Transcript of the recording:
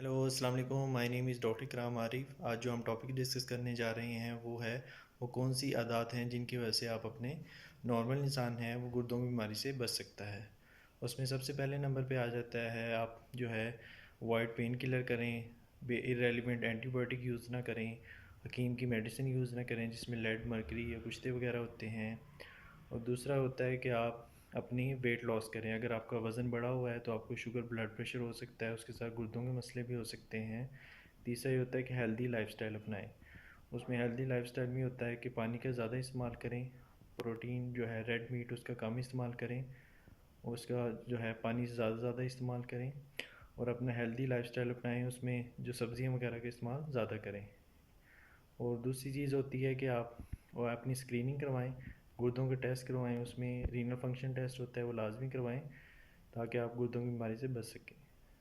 Hello अस्सलाम वालेकुम। My name is doctor इकराम आरिफ। आज जो हम टॉपिक डिस्कस करने जा रहे हैं वो कौन सी आदत हैं जिनकी वजह से आप अपने नॉर्मल इंसान हैं वो गुर्दों की बीमारी से बच सकता है। उसमें सबसे पहले नंबर पे आ जाता है आप जो है वाइट पेन किलर करें, बे इरेलीवेंट एंटीबायोटिक यूज़ ना करें, हकीम की मेडिसिन यूज़ ना करें जिसमें लेड मरकरी या कुश्ते वगैरह होते हैं। और दूसरा होता है कि आप अपनी वेट लॉस करें। अगर आपका वज़न बढ़ा हुआ है तो आपको शुगर ब्लड प्रेशर हो सकता है, उसके साथ गुर्दों के मसले भी हो सकते हैं। तीसरा ये होता है कि हेल्दी लाइफस्टाइल अपनाएं। उसमें हेल्दी लाइफस्टाइल में होता है कि पानी का ज़्यादा इस्तेमाल करें, प्रोटीन जो है रेड मीट उसका कम इस्तेमाल करें, और उसका जो है पानी से ज़्यादा इस्तेमाल करें, और अपना हेल्दी लाइफस्टाइल अपनाएं। उसमें जो सब्ज़ियाँ वगैरह का इस्तेमाल ज़्यादा करें। और दूसरी चीज़ होती है कि आप वो अपनी स्क्रीनिंग करवाएं, गुर्दों के टेस्ट करवाएं। उसमें रीनल फंक्शन टेस्ट होता है वो लाजमी करवाएं ताकि आप गुर्दों की बीमारी से बच सकें।